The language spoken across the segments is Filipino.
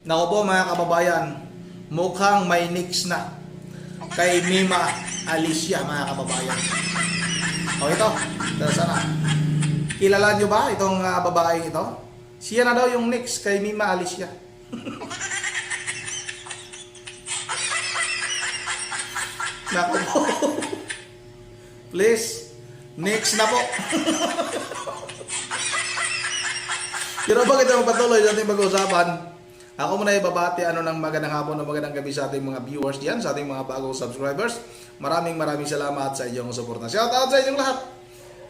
Naku po mga kababayan, mukhang may nix na kay Mima Alicia mga kababayan. O ito sana. Kilala nyo ba itong babaeng ito? Siya na daw yung nix kay Mima Alicia. Naku po. Please, next na po. Pero bakit ang patuloy natin pag-uusapan? Ako muna ibabati ng magandang hapon o magandang gabi sa ating mga viewers diyan, sa ating mga bagong subscribers. Maraming salamat sa inyong suporta. Shout out sa inyong lahat.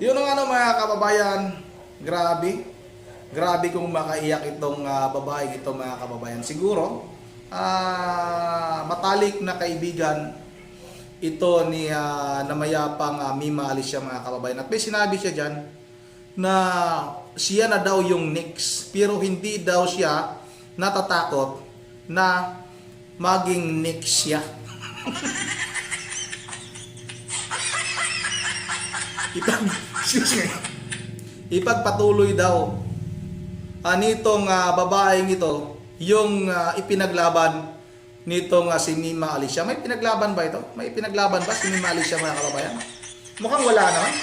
Yun ang mga kababayan, grabe. Grabe kung makaiyak itong babae ito mga kababayan. Siguro, matalik na kaibigan ito ni namayapang Mima Alicia mga kababayan. At may sinabi siya dyan na siya na daw yung next, pero hindi daw siya natatakot na maging next siya. Ipagpatuloy daw nitong babaeng ito yung ipinaglaban nitong si Mima Alicia. May pinaglaban ba ito? May pinaglaban ba si Mima Alicia mga kababayan? Mukhang wala naman.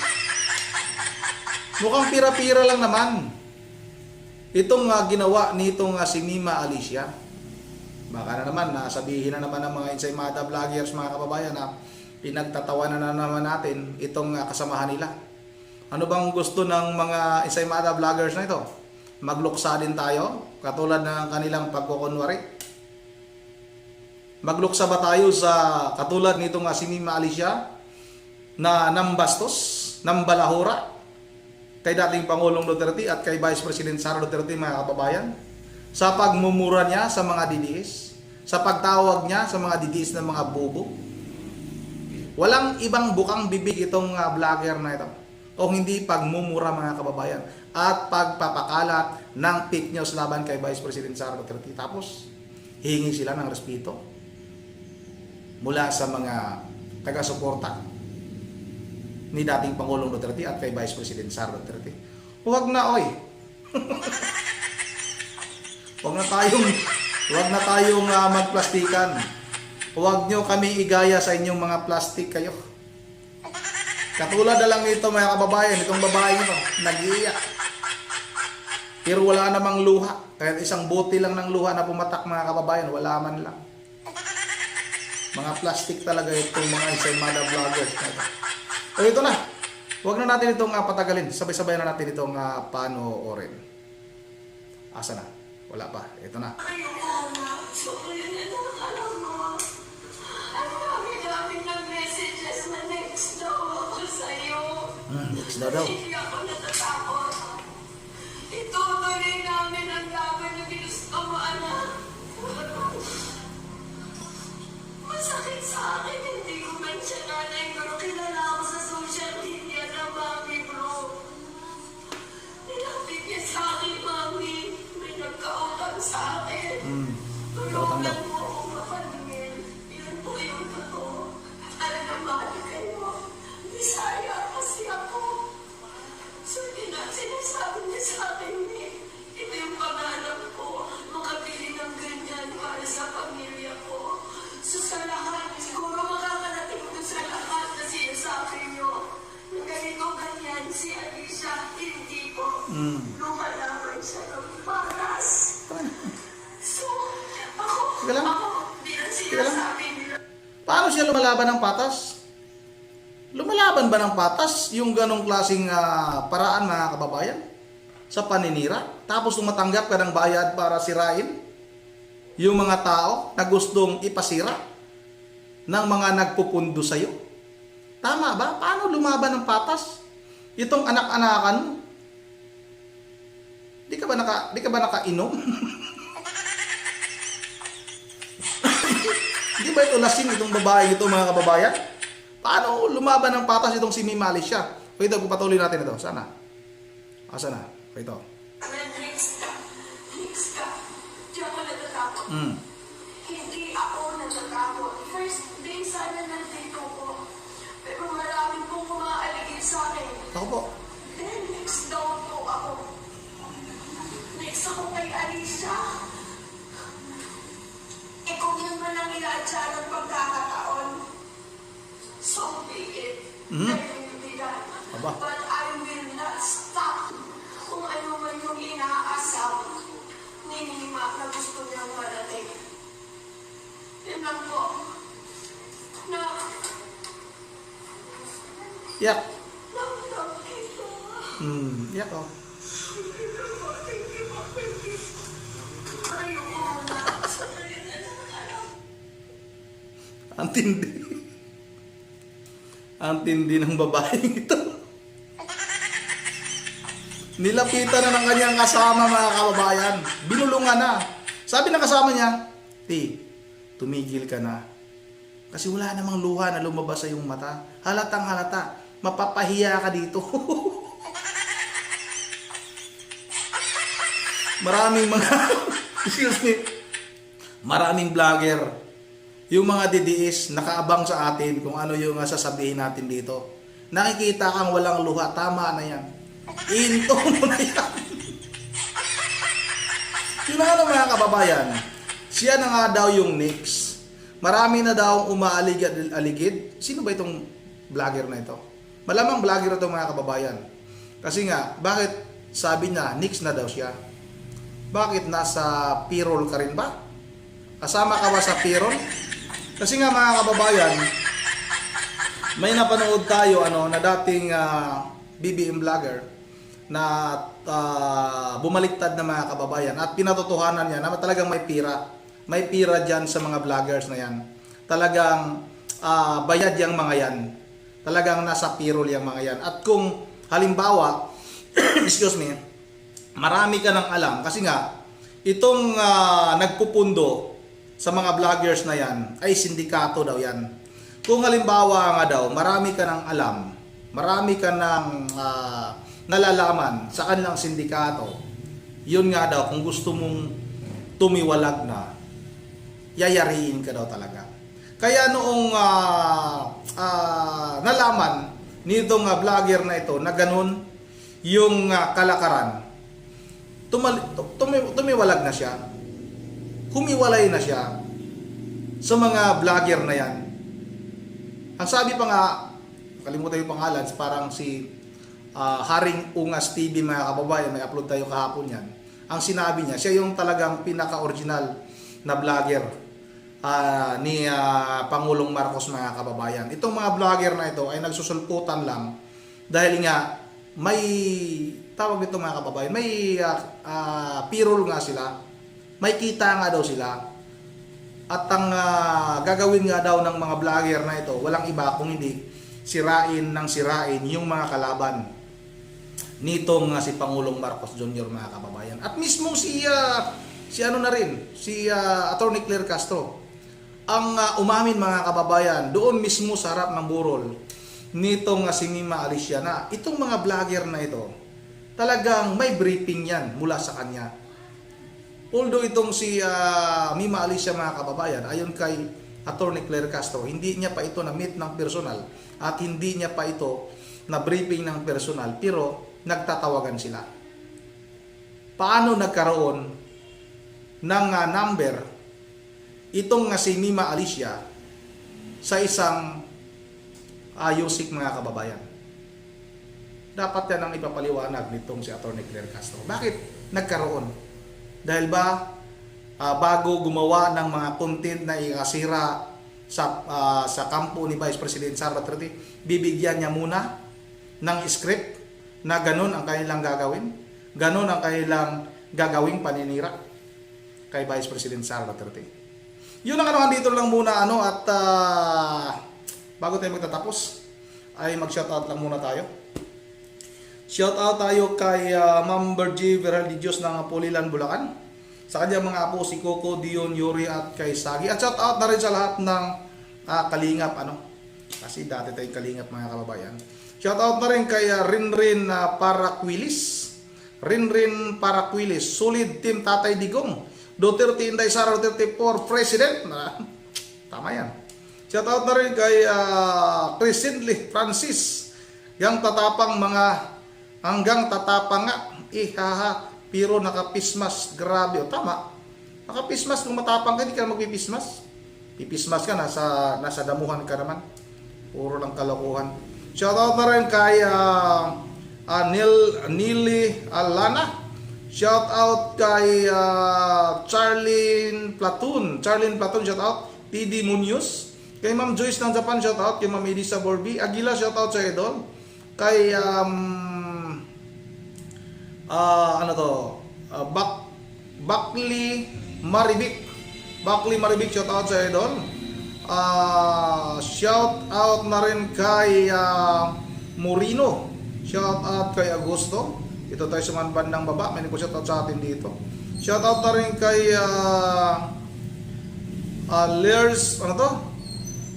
Mukhang pira-pira lang naman itong ginawa nitong si Mima Alicia. Baka na naman sabihin na naman ng mga Ensaymada vloggers mga kababayan na pinagtatawanan na naman natin itong kasamahan nila. Ano bang gusto ng mga Ensaymada vloggers na ito? Magluksa din tayo katulad ng kanilang pagkukunwari. Magluksa ba tayo sa katulad nitong si Mima Alicia na nambastos, nambalahura kay dating Pangulong Duterte at kay Vice President Sara Duterte mga kababayan, sa pagmumura niya sa mga DDS, sa pagtawag niya sa mga DDS na mga bobo? Walang ibang bukang bibig itong vlogger na ito o hindi pagmumura mga kababayan at pagpapakalat ng fake news laban kay Vice President Sara Duterte. Tapos hihingi sila ng respeto mula sa mga taga-suporta ni dating Pangulong Duterte at kay Vice President Sara Duterte. Huwag na oy. Huwag na tayong magplastikan. Huwag nyo kami igaya sa inyong mga plastic kayo. Katulad na lang ito mga kababayan, itong babae ito, nag-iiyak. Pero wala namang luha. Kahit isang bote lang ng luha na pumatak mga kababayan, wala man lang. Mga plastic talaga itong mga Ensaymada vloggers na ito. O ito na. Huwag na natin itong patagalin. Sabay-sabay na natin itong panoorin. Asa na? Wala pa. Ito na. Next daw. Itutuloy namin ang laban na ginusto mo, anak. Masakit sa akin, hindi ko man siya nanay, pero kilala ako sa social media na mami, bro. Nilapit niya sa akin, mami. May nagkautang sa akin. Tulungan mo akong mapaningin. Yun po yung totoo. Alam na mahal kayo. Bisaya kasi ako. So, sinasabi niya sa akin, ito yung pangarap ko. Makabili ng ganyan para sa pamilya ko. So sa lahat, siguro makakarating ko sa lahat na sinasabi nyo na ganito ganyan si Alicia, hindi po lumalaban siya ng paras. So, ako, di na sinasabi nila. Paano siya lumalaban ng patas? Lumalaban ba ng patas yung ganong klaseng paraan mga kababayan? Sa paninira? Tapos tumatanggap ka ng bayad para sirain yung mga tao na gustong ipasira ng mga nagpupundo sa'yo? Tama ba? Paano lumaban ng patas? Itong anak-anakan mo? Di ka ba nakainom? Di ba ito lasing itong babae ito mga kababayan? Paano lumaban ng patas itong si Mima Alicia? O ito, patuloy natin ito. Sana? Asa na? Ito. Hindi ako natatakot. First day sana nandito ko. Pero marami pong umaaligid sa akin. Ako po. Then next daw po ako. Next ako kay Alicia. sinadya ng pagkakataon. So be it. Kaibigan. Aba. But I will not stop kung ano man yung inaasam ni Nima na gusto niyang marating. Yun lang po. Na, Yak. love kita. Yak oh. Ayoko na. Sabihin na lang alam. Ang tindi. Ang tindi ng babaeng ito. Nilapitan na ng kanyang kasama, mga kababayan. Binulungan na. Sabi ng kasama niya, Ti, tumigil ka na. Kasi wala namang luha na lumabas sa iyong mata. Halatang halata. Mapapahiya ka dito. Maraming mga excuse me. Maraming vlogger, yung mga DDS nakaabang sa atin kung ano yung sasabihin natin dito. Nakikita kang walang luha, tama na yan. Into mo na yan. Yun na nga mga kababayan, siya na nga daw yung next. Marami na daw umaaligid. Sino ba itong vlogger na ito? Malamang vlogger ito mga kababayan. Kasi nga, bakit sabi niya, next na daw siya? Bakit nasa payroll ka rin ba? Kasama ka ba sa payroll? Kasi nga mga kababayan, may napanood tayo na dating BBM vlogger na bumaliktad na mga kababayan at pinatotohanan niya na talagang may pira. May pira dyan sa mga vloggers na yan. Talagang bayad yung mga yan. Talagang nasa payroll yung mga yan. At kung halimbawa, excuse me, marami ka nang alam kasi nga itong nagpupundo sa mga vloggers na yan ay sindikato daw yan. Kung halimbawa nga daw marami ka nang alam, marami ka nang nalalaman sa kanilang sindikato, yun nga daw kung gusto mong tumiwalag na, yayariin ka daw talaga. Kaya noong nalaman nitong vlogger na ito na ganun yung kalakaran, tumiwalag na siya. Humiwalay na siya sa mga vlogger na yan. Ang sabi pa nga, kalimutan yung pangalan, parang si Haring Ungas TV mga kababayan, may upload tayo kahapon yan. Ang sinabi niya, siya yung talagang pinaka-original na vlogger ni Pangulong Marcos mga kababayan. Itong mga vlogger na ito ay nagsusulputan lang dahil nga may tawag nito mga kababayan, may payroll nga sila, may kita nga daw sila. At ang gagawin nga daw ng mga vlogger na ito, walang iba kung hindi sirain ng sirain yung mga kalaban nitong si Pangulong Marcos Jr. mga kababayan. At mismo si Attorney Claire Castro ang umamin mga kababayan doon mismo sa harap ng burol nitong si Mima Alicia na itong mga vlogger na ito talagang may briefing yan mula sa kanya. Although itong si Mima Alicia mga kababayan, ayon kay Attorney Claire Castro, hindi niya pa ito na-meet ng personal at hindi niya pa ito na-briefing ng personal, pero nagtatawagan sila. Paano nagkaroon ng number itong si Mima Alicia sa isang ayusik mga kababayan? Dapat yan ang ipapaliwanag nitong si Attorney Claire Castro. Bakit nagkaroon? Dahil ba bago gumawa ng mga content na ikasira sa kampo ni Vice President Sara Duterte, bibigyan niya muna ng script na ganun ang kanilang gagawin, ganun ang kanilang gagawing paninira kay Vice President Sara Duterte. Yun ang dito lang muna at bago tayo magtatapos ay mag-shoutout lang muna tayo. Shoutout tayo kay Ma'am Bergie Veraldillos ng Pulilan, Bulacan. Sa kanyang mga apo si Coco, Dion, Yuri at kay Sagi. At shoutout na rin sa lahat ng kalingap kasi dati tayong kalingap mga kababayan. Shoutout na rin kay Rinrin Paraquilis. Rinrin Paraquilis, solid team Tatay Digong. Duterte Inday Sara Duterte for President. Tama yan. Shoutout na rin kay Crescently Francis. Yang tatapang mga hanggang tatapang nga, pero nakapismas, grabe. Tama, nakapismas, kung matapang ka, hindi ka magpipismas. ipismas ka, nasa damuhan ka naman. Puro lang kalokohan. Shoutout na rin kay Nili Alana. Shoutout kay Charlene Platoon, shoutout. TD Munoz. Kay Ma'am Joyce ng Japan, shoutout. Kay Ma'am Elisa Borby Aguila, shoutout sa idol. Kay Bakli Maribik, shoutout sa idol. Shoutout na rin kay Morino. Shoutout kay Agosto. Ito tayo sa bandang baba. May nagpo-shoutout sa atin dito. Shoutout na rin kay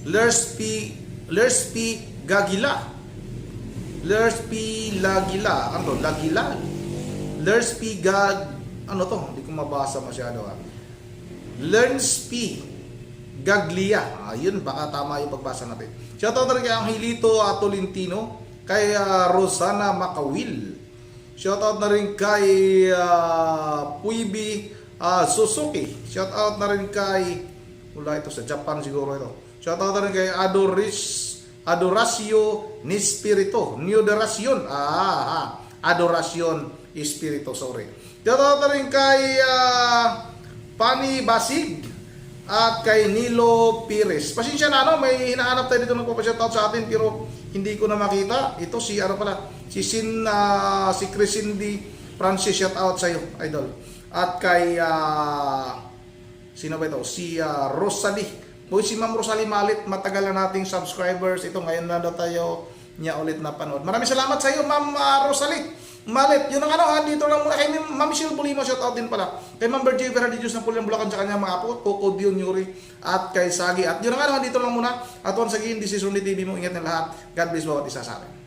Lers P. Gagila. Lers P. Lagila. Ano to? Lagila? Lers P. Ano to? Hindi ko mabasa masyado. Lers P. Gaglia. Ayun, baka tama yung pagbasa natin. Shoutout na rin kay Angelito Tolentino. Kay Rosana Macawil. Shoutout na rin kay Puibi Suzuki. Shoutout na rin kay, wala ito, sa Japan siguro ito. Shoutout na rin kay Adoracio Nispirito. Adoracion Espirito, sorry. Shoutout na rin kay Pani Basig at kay Nilo Pires. Pasensya na, may hinahanap tayo dito nagpapashoutout sa atin pero hindi ko na makita. Ito si si Crescendi Francis, shoutout sa iyo, idol. At kay sino ba ito? Si Rosalie. Si Ma'am Rosalie Malit, matagal na nating subscribers. Ito ngayon na daw tayo niya ulit na panood. Maraming salamat sa iyo, Ma'am Rosalie Malit. Yun ang dito lang muna kay Ma'am Michelle Bulimo, shoutout din pala. Kay Ma'am Bergie Vera de Diyos ng Puliang Bulacan sa kanyang mga apo, Coco Dion Yuri at kay Sagi. At yun ang dito lang muna. At once again, this is Ronnie TV mo. Ingat na lahat. God bless bawat isa sa atin.